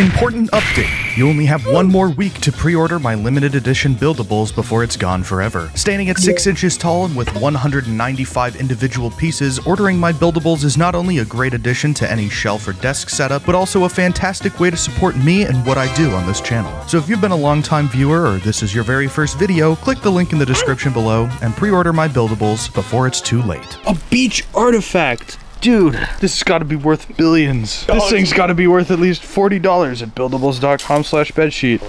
Important update. You only have one more week to pre-order my limited edition buildables before it's gone forever. Standing at 6 inches tall and with 195 individual pieces, ordering my buildables is not only a great addition to any shelf or desk setup, but also a fantastic way to support me and what I do on this channel. So if you've been a long-time viewer or this is your very first video, click the link in the description below and pre-order my buildables before it's too late. A beach artifact! Dude, this has got to be worth billions. This thing's got to be worth at least $40 at buildables.com/bedsheet.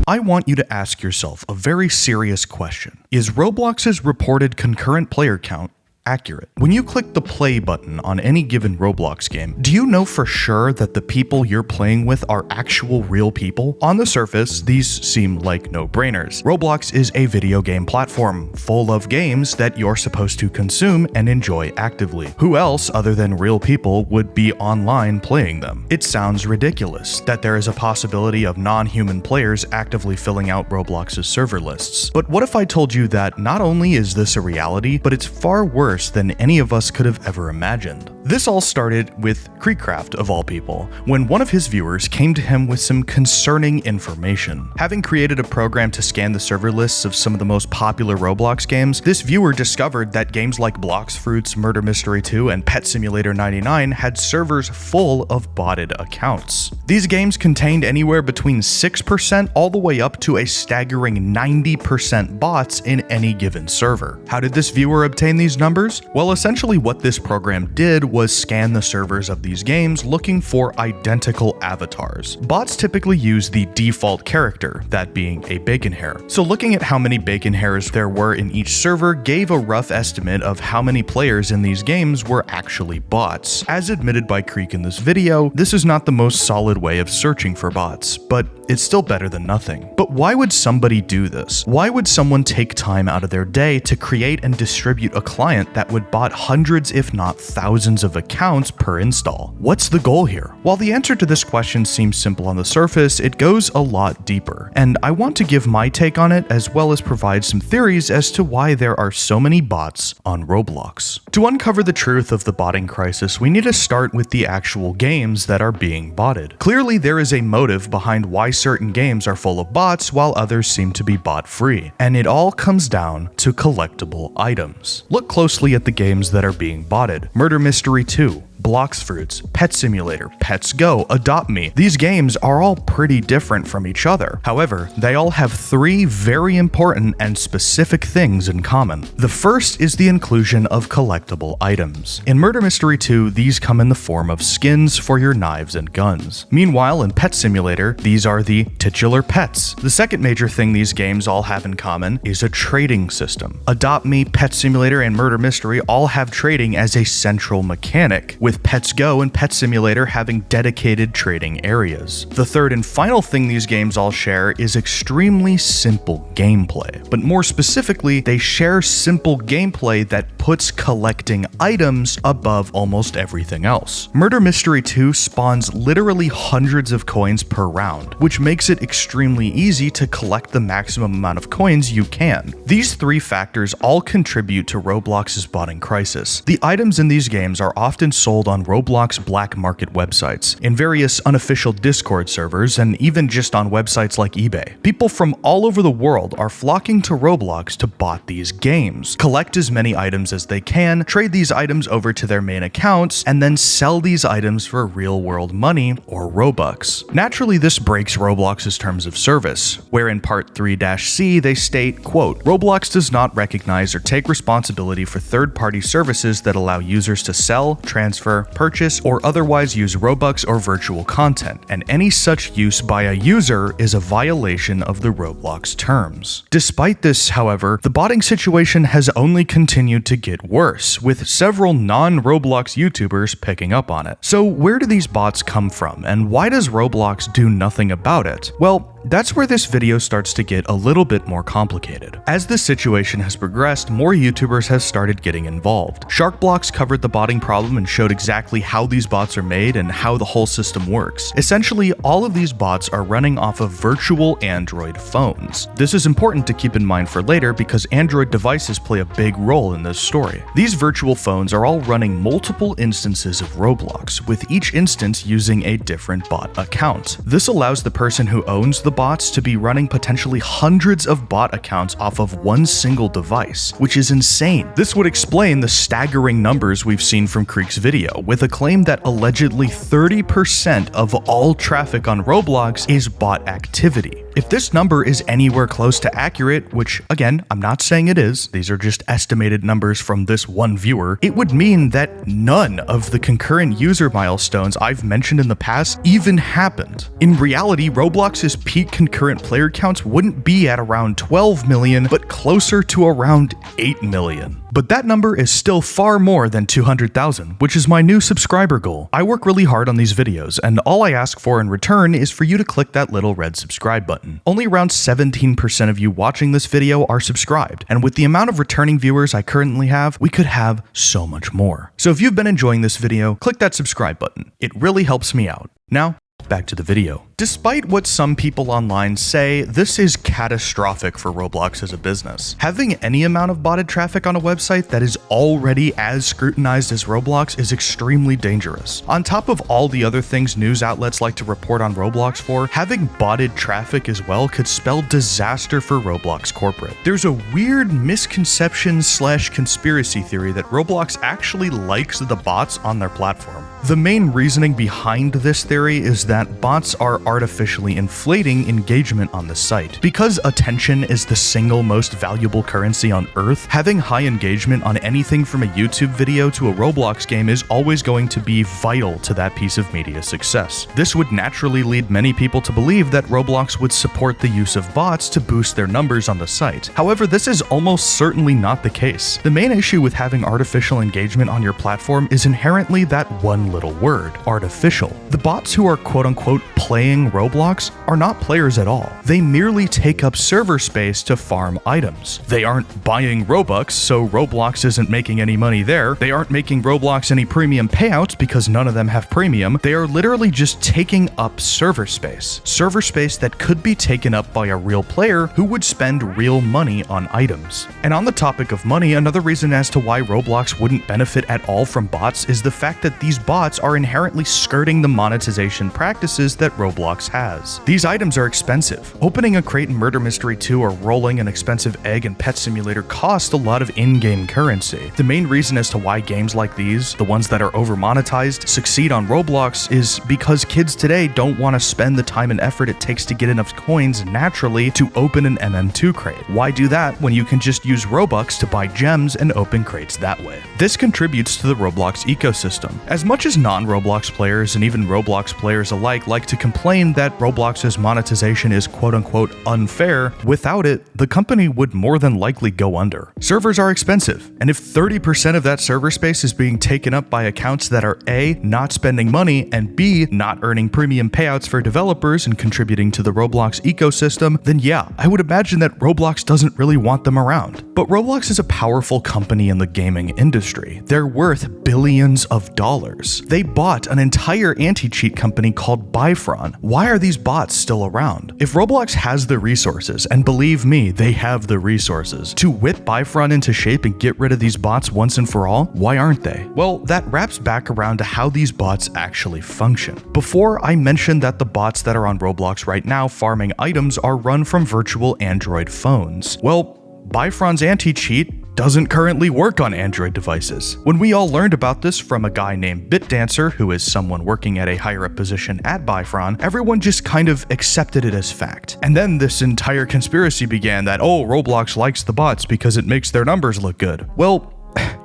I want you to ask yourself a very serious question. Is Roblox's reported concurrent player count accurate? When you click the play button on any given Roblox game, do you know for sure that the people you're playing with are actual real people? On the surface, these seem like no-brainers. Roblox is a video game platform full of games that you're supposed to consume and enjoy actively. Who else other than real people would be online playing them? It sounds ridiculous that there is a possibility of non-human players actively filling out Roblox's server lists. But what if I told you that not only is this a reality, but it's far worse than any of us could have ever imagined? This all started with Creekcraft, of all people, when one of his viewers came to him with some concerning information. Having created a program to scan the server lists of some of the most popular Roblox games, this viewer discovered that games like Blox Fruits, Murder Mystery 2, and Pet Simulator 99 had servers full of botted accounts. These games contained anywhere between 6% all the way up to a staggering 90% bots in any given server. How did this viewer obtain these numbers? Well, essentially what this program did was scan the servers of these games looking for identical avatars. Bots typically use the default character, that being a bacon hair. So looking at how many bacon hairs there were in each server gave a rough estimate of how many players in these games were actually bots. As admitted by Creek in this video, this is not the most solid way of searching for bots, but it's still better than nothing. But why would somebody do this? Why would someone take time out of their day to create and distribute a client that would bot hundreds if not thousands of accounts per install? What's the goal here? While the answer to this question seems simple on the surface, it goes a lot deeper, and I want to give my take on it as well as provide some theories as to why there are so many bots on Roblox. To uncover the truth of the botting crisis, we need to start with the actual games that are being botted. Clearly, there is a motive behind why certain games are full of bots while others seem to be bot-free, and it all comes down to collectible items. Look closely at the games that are being botted. Murder Mystery 2, Blox Fruits, Pet Simulator, Pets Go, Adopt Me. These games are all pretty different from each other. However, they all have three very important and specific things in common. The first is the inclusion of collectible items. In Murder Mystery 2, these come in the form of skins for your knives and guns. Meanwhile, in Pet Simulator, these are the titular pets. The second major thing these games all have in common is a trading system. Adopt Me, Pet Simulator, and Murder Mystery all have trading as a central mechanic, with Pets Go and Pet Simulator having dedicated trading areas. The third and final thing these games all share is extremely simple gameplay. But more specifically, they share simple gameplay that puts collecting items above almost everything else. Murder Mystery 2 spawns literally hundreds of coins per round, which makes it extremely easy to collect the maximum amount of coins you can. These three factors all contribute to Roblox's botting crisis. The items in these games are often sold on Roblox black market websites, in various unofficial Discord servers, and even just on websites like eBay. People from all over the world are flocking to Roblox to bot these games, collect as many items as they can, trade these items over to their main accounts, and then sell these items for real-world money or Robux. Naturally, this breaks Roblox's terms of service, where in Part 3-C they state, quote, "Roblox does not recognize or take responsibility for third-party services that allow users to sell, transfer, purchase, or otherwise use Robux or virtual content, and any such use by a user is a violation of the Roblox terms." Despite this, however, the botting situation has only continued to get worse, with several non-Roblox YouTubers picking up on it. So where do these bots come from, and why does Roblox do nothing about it? Well, That's where this video starts to get a little bit more complicated. As the situation has progressed, more YouTubers have started getting involved. Sharkblocks covered the botting problem and showed exactly how these bots are made and how the whole system works. Essentially, all of these bots are running off of virtual Android phones. This is important to keep in mind for later because Android devices play a big role in this story. These virtual phones are all running multiple instances of Roblox, with each instance using a different bot account. This allows the person who owns the bots to be running potentially hundreds of bot accounts off of one single device, which is insane. This would explain the staggering numbers we've seen from Creek's video, with a claim that allegedly 30% of all traffic on Roblox is bot activity. If this number is anywhere close to accurate, which again, I'm not saying it is, these are just estimated numbers from this one viewer, it would mean that none of the concurrent user milestones I've mentioned in the past even happened. In reality, Roblox's peak concurrent player counts wouldn't be at around 12 million, but closer to around 8 million. But that number is still far more than 200,000, which is my new subscriber goal. I work really hard on these videos, and all I ask for in return is for you to click that little red subscribe button. Only around 17% of you watching this video are subscribed, and with the amount of returning viewers I currently have, we could have so much more. So if you've been enjoying this video, click that subscribe button. It really helps me out. Now, back to the video. Despite what some people online say, this is catastrophic for Roblox as a business. Having any amount of botted traffic on a website that is already as scrutinized as Roblox is extremely dangerous. On top of all the other things news outlets like to report on Roblox for, having botted traffic as well could spell disaster for Roblox corporate. There's a weird misconception / conspiracy theory that Roblox actually likes the bots on their platform. The main reasoning behind this theory is that bots are artificially inflating engagement on the site. Because attention is the single most valuable currency on Earth, having high engagement on anything from a YouTube video to a Roblox game is always going to be vital to that piece of media success. This would naturally lead many people to believe that Roblox would support the use of bots to boost their numbers on the site. However, this is almost certainly not the case. The main issue with having artificial engagement on your platform is inherently that one little word, artificial. The bots who are quote-unquote playing Roblox are not players at all. They merely take up server space to farm items. They aren't buying Robux, so Roblox isn't making any money there. They aren't making Roblox any premium payouts because none of them have premium. They are literally just taking up server space. Server space that could be taken up by a real player who would spend real money on items. And on the topic of money, another reason as to why Roblox wouldn't benefit at all from bots is the fact that these bots are inherently skirting the monetization practices that Roblox has. These items are expensive. Opening a crate in Murder Mystery 2 or rolling an expensive egg in Pet Simulator cost a lot of in-game currency. The main reason as to why games like these, the ones that are over-monetized, succeed on Roblox is because kids today don't want to spend the time and effort it takes to get enough coins naturally to open an MM2 crate. Why do that when you can just use Robux to buy gems and open crates that way? This contributes to the Roblox ecosystem. As much as non-Roblox players and even Roblox players alike like to complain that Roblox's monetization is quote-unquote unfair, without it, the company would more than likely go under. Servers are expensive, and if 30% of that server space is being taken up by accounts that are A, not spending money, and B, not earning premium payouts for developers and contributing to the Roblox ecosystem, then yeah, I would imagine that Roblox doesn't really want them around. But Roblox is a powerful company in the gaming industry. They're worth billions of dollars. They bought an entire anti-cheat company called Bifron. Why are these bots still around? If Roblox has the resources, and believe me, they have the resources, to whip Bifron into shape and get rid of these bots once and for all, why aren't they? Well, that wraps back around to how these bots actually function. Before, I mentioned that the bots that are on Roblox right now farming items are run from virtual Android phones. Well, Bifron's anti-cheat doesn't currently work on Android devices. When we all learned about this from a guy named BitDancer, who is someone working at a higher up position at Bifron, everyone just kind of accepted it as fact. And then this entire conspiracy began that, oh, Roblox likes the bots because it makes their numbers look good. Well,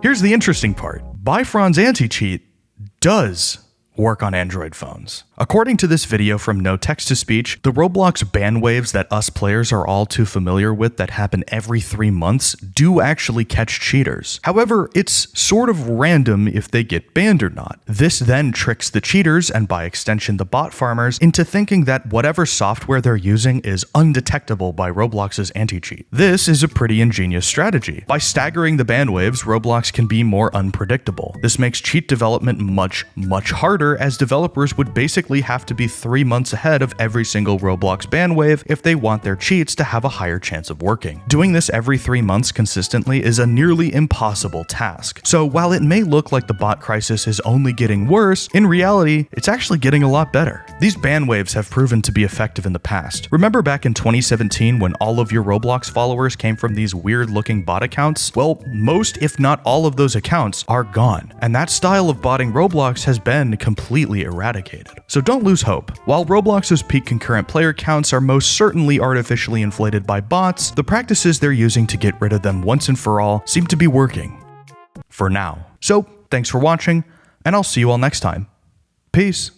here's the interesting part. Bifron's anti-cheat does work on Android phones. According to this video from No Text to Speech, the Roblox ban waves that us players are all too familiar with that happen every 3 months do actually catch cheaters. However, it's sort of random if they get banned or not. This then tricks the cheaters, and by extension the bot farmers, into thinking that whatever software they're using is undetectable by Roblox's anti-cheat. This is a pretty ingenious strategy. By staggering the ban waves, Roblox can be more unpredictable. This makes cheat development much harder, as developers would basically have to be 3 months ahead of every single Roblox ban wave if they want their cheats to have a higher chance of working. Doing this every 3 months consistently is a nearly impossible task. So while it may look like the bot crisis is only getting worse, in reality, it's actually getting a lot better. These ban waves have proven to be effective in the past. Remember back in 2017 when all of your Roblox followers came from these weird looking bot accounts? Well, most if not all of those accounts are gone, and that style of botting Roblox has been completely eradicated. So don't lose hope. While Roblox's peak concurrent player counts are most certainly artificially inflated by bots, the practices they're using to get rid of them once and for all seem to be working. For now. So, thanks for watching, and I'll see you all next time. Peace.